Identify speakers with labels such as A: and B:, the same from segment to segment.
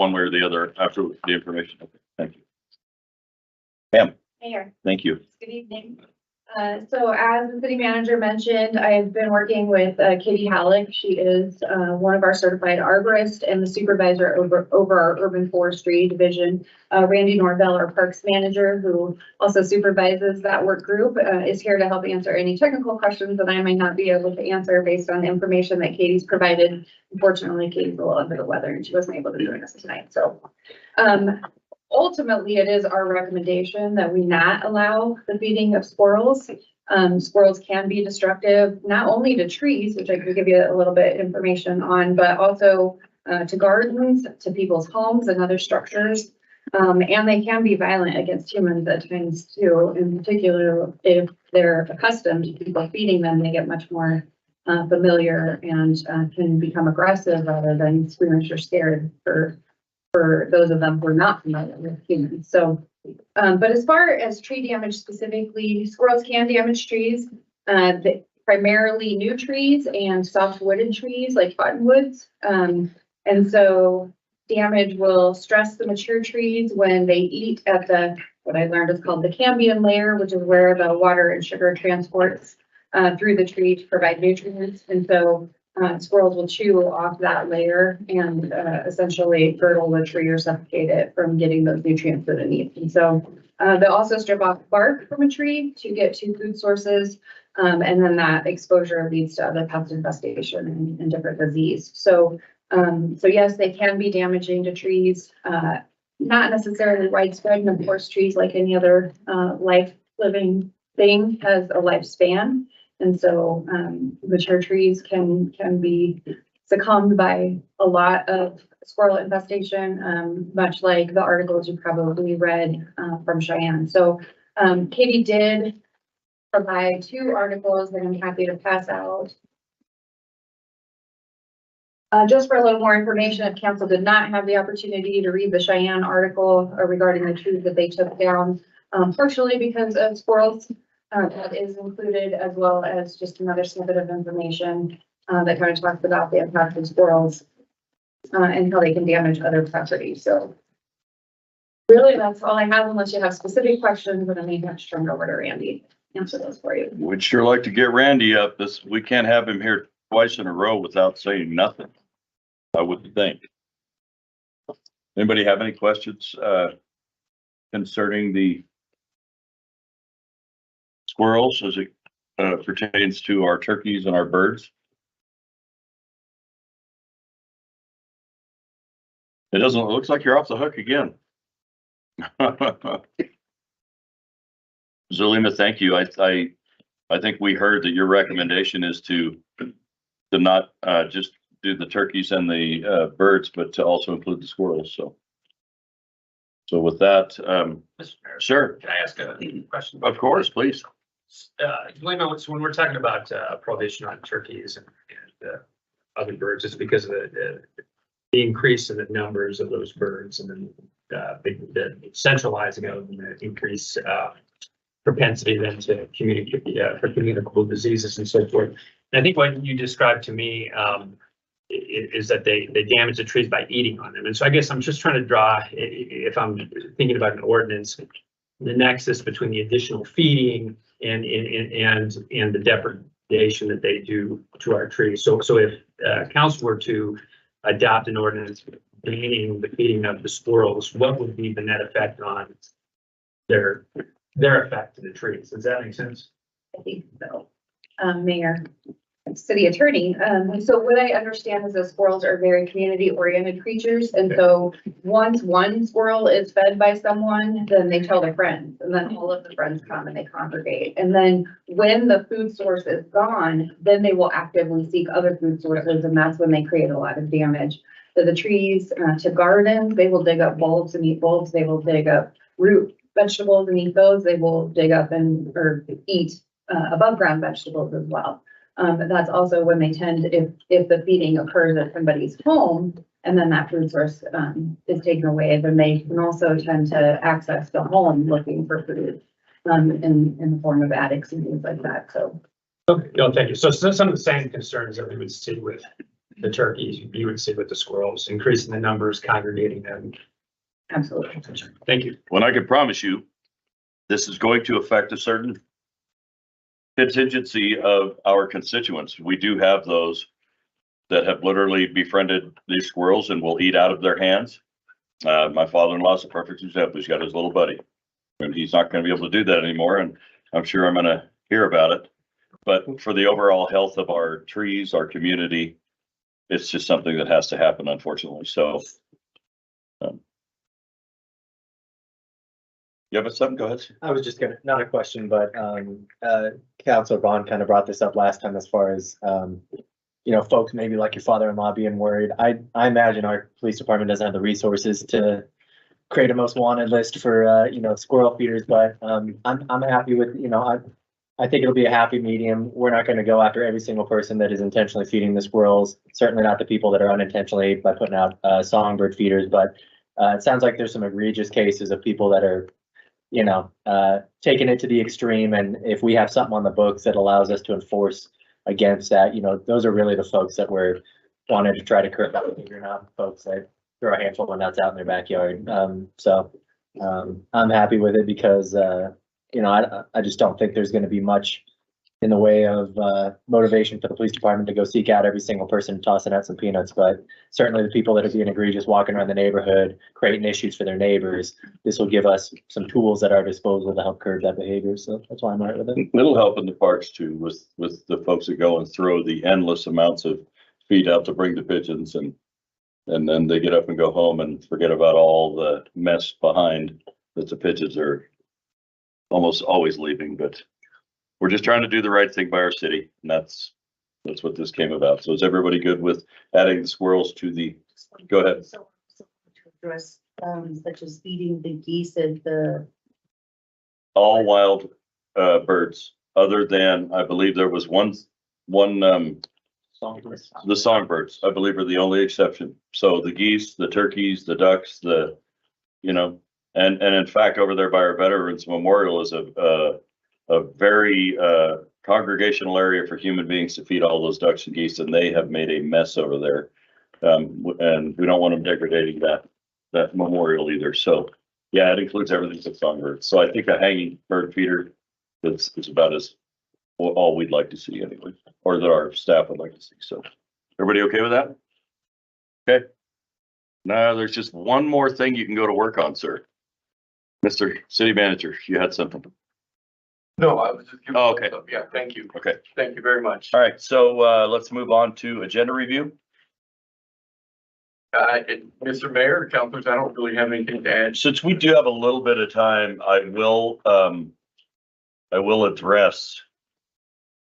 A: one way or the other after the information. Okay, thank you. Pam,
B: Mayor,
A: thank you.
B: good evening. So as the city manager mentioned, I've been working with Katie Halleck. She is one of our certified arborists and the supervisor over our urban forestry division. Randy Norvell, our parks manager, who also supervises that work group, is here to help answer any technical questions that I might not be able to answer based on the information that Katie's provided. Unfortunately, Katie's a little under the weather and she wasn't able to join us tonight. So ultimately, it is our recommendation that we not allow the feeding of squirrels. Squirrels can be destructive, not only to trees, which I can give you a little bit information on, but also to gardens, to people's homes and other structures. And they can be violent against humans at times too. In particular, if they're accustomed to people feeding them, they get much more familiar and can become aggressive rather than squeamish or scared for those of them who are not familiar with humans. So, but as far as tree damage specifically, squirrels can damage trees, primarily new trees and soft wooded trees like cottonwoods. And so damage will stress the mature trees when they eat at what I learned is called the cambium layer, which is where the water and sugar transports through the tree to provide nutrients. And so squirrels will chew off that layer and essentially girdle the tree or suffocate it from getting those nutrients that it needs. And so they'll also strip off bark from a tree to get to food sources. And then that exposure leads to other pest infestation and different disease. So yes, they can be damaging to trees, not necessarily widespread. And of course, trees, like any other living thing, has a lifespan. And so mature trees can be succumbed by a lot of squirrel infestation, much like the articles you probably read from Cheyenne. So Katie did provide 2 articles that I'm happy to pass out. Just for a little more information, if council did not have the opportunity to read the Cheyenne article regarding the trees that they took down, partially because of squirrels, that is included, as well as just another snippet of information that kind of talks about the impact of squirrels and how they can damage other property. So really, that's all I have, unless you have specific questions, but I may have to turn it over to Randy to answer those for you.
A: We'd sure like to get Randy up. We can't have him here twice in a row without saying nothing, I would think. Anybody have any questions concerning the squirrels as it pertains to our turkeys and our birds? It looks like you're off the hook again. Zulema, thank you. I think we heard that your recommendation is to not just do the turkeys and the birds, but to also include the squirrels. So with that,
C: Mr. Mayor,
A: sure.
C: can I ask a question?
A: Of course, please.
C: Zulema, so when we're talking about prohibition on turkeys and other birds, it's because of the increase in the numbers of those birds and then the centralizing of them, the increased propensity then to for communicable diseases and so forth. And I think what you described to me is that they damage the trees by eating on them. And so I guess I'm just trying to draw, if I'm thinking about an ordinance, the nexus between the additional feeding and the depredation that they do to our trees. So if council were to adopt an ordinance banning the feeding of the squirrels, what would be the net effect on their effect to the trees? Does that make sense?
B: I think so. Mayor, city attorney. So what I understand is that squirrels are very community oriented creatures. And so once one squirrel is fed by someone, then they tell their friends, and then all of the friends come and they congregate. And then when the food source is gone, then they will actively seek other food sources. And that's when they create a lot of damage. So the trees to gardens, they will dig up bulbs and eat bulbs. They will dig up root vegetables and eat those. They will dig up or eat above ground vegetables as well. That's also when they tend, if the feeding occurs at somebody's home and then that food source is taken away, then they can also tend to access the home looking for food in the form of attics and things like that. So.
C: Okay, no, thank you. So some of the same concerns that we would see with the turkeys, you would see with the squirrels, increasing the numbers, congregating them.
B: Absolutely.
C: Thank you.
A: When I can promise you, this is going to affect a certain contingency of our constituents. We do have those that have literally befriended these squirrels and will eat out of their hands. My father-in-law is a perfect example. He's got his little buddy, and he's not going to be able to do that anymore. And I'm sure I'm going to hear about it. But for the overall health of our trees, our community, it's just something that has to happen, unfortunately. So, yeah, but something, go ahead.
D: I was just gonna, not a question, but, Counselor Vaughn kind of brought this up last time as far as, you know, folks maybe like your father-in-law being worried. I imagine our police department doesn't have the resources to create a most wanted list for, you know, squirrel feeders, but, I'm happy with, you know, I think it'll be a happy medium. We're not gonna go after every single person that is intentionally feeding the squirrels, certainly not the people that are unintentionally by putting out, songbird feeders, but, it sounds like there's some egregious cases of people that are, you know, taking it to the extreme. And if we have something on the books that allows us to enforce against that, you know, those are really the folks that we're wanting to try to curb that behavior, not folks that throw a handful of nuts out in their backyard. I'm happy with it because, you know, I just don't think there's gonna be much in the way of, motivation for the police department to go seek out every single person tossing out some peanuts. But certainly the people that are being egregious, walking around the neighborhood, creating issues for their neighbors, this will give us some tools at our disposal to help curb that behavior. So that's why I'm right with it.
A: It'll help in the parks too, with the folks that go and throw the endless amounts of feed out to bring the pigeons, and then they get up and go home and forget about all the mess behind that the pigeons are almost always leaving. But we're just trying to do the right thing by our city, and that's what this came about. So is everybody good with adding the squirrels to the, go ahead.
E: So to address, such as feeding the geese and the,
A: All wild birds, other than, I believe there was one, the songbirds, I believe, are the only exception. So the geese, the turkeys, the ducks, the, you know, and in fact, over there by our Veterans Memorial is a very congregational area for human beings to feed all those ducks and geese, and they have made a mess over there. And we don't want them degrading that memorial either. So yeah, it includes everything but songbirds. So I think a hanging bird feeder is about as all we'd like to see anyway, or that our staff would like to see. So everybody okay with that? Okay. Now there's just one more thing you can go to work on, sir. Mr. City Manager, you had something.
F: No, I was just.
A: Oh, okay.
F: Yeah, thank you.
A: Okay.
F: Thank you very much.
A: All right. So let's move on to agenda review.
F: Mr. Mayor, councilors, I don't really have anything to add.
A: Since we do have a little bit of time, I will address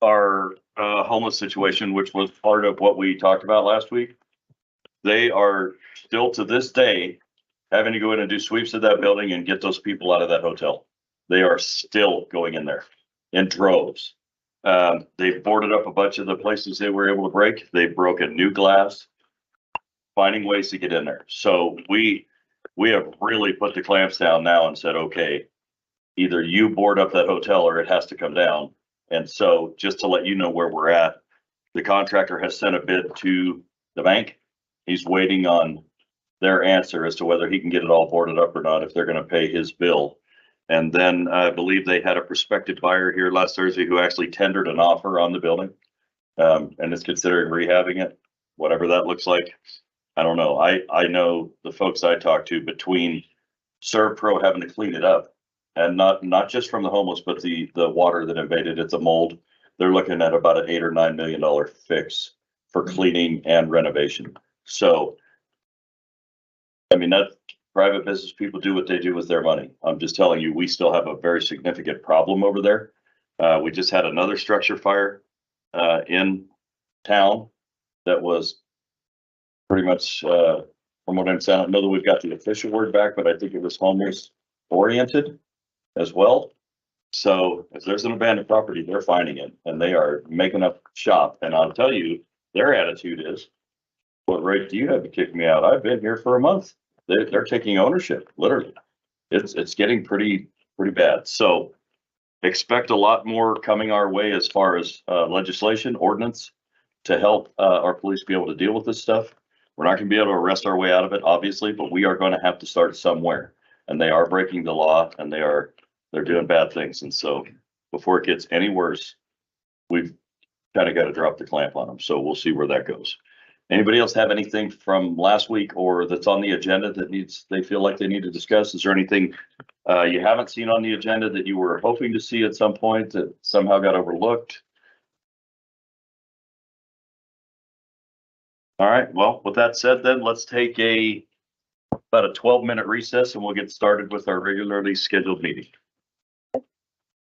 A: our homeless situation, which was part of what we talked about last week. They are still to this day having to go in and do sweeps of that building and get those people out of that hotel. They are still going in there in droves. They've boarded up a bunch of the places they were able to break. They've broken new glass, finding ways to get in there. So we have really put the clamps down now and said, okay, either you board up that hotel or it has to come down. And so just to let you know where we're at, the contractor has sent a bid to the bank. He's waiting on their answer as to whether he can get it all boarded up or not, if they're going to pay his bill. And then I believe they had a prospective buyer here last Thursday who actually tendered an offer on the building, and is considering rehabbing it, whatever that looks like. I don't know. I know the folks I talked to, between ServPro having to clean it up, and not just from the homeless, but the water that invaded it, the mold, they're looking at about an $8 or $9 million fix for cleaning and renovation. So, I mean, that private business people do what they do with their money. I'm just telling you, we still have a very significant problem over there. We just had another structure fire in town that was pretty much, from what I'm saying, I know that we've got the official word back, but I think it was homeless oriented as well. So if there's an abandoned property, they're finding it and they are making up shop. And I'll tell you, their attitude is, what right do you have to kick me out? I've been here for a month. They're taking ownership, literally. It's getting pretty bad. So expect a lot more coming our way as far as legislation, ordinance. to help our police be able to deal with this stuff. We're not gonna be able to arrest our way out of it, obviously, but we are gonna have to start somewhere. And they are breaking the law and they're doing bad things. And so before it gets any worse, we've kind of got to drop the clamp on them. So we'll see where that goes. Anybody else have anything from last week or that's on the agenda that they feel like they need to discuss? Is there anything you haven't seen on the agenda that you were hoping to see at some point that somehow got overlooked? All right, well, with that said, then let's take about a 12-minute recess and we'll get started with our regularly scheduled meeting.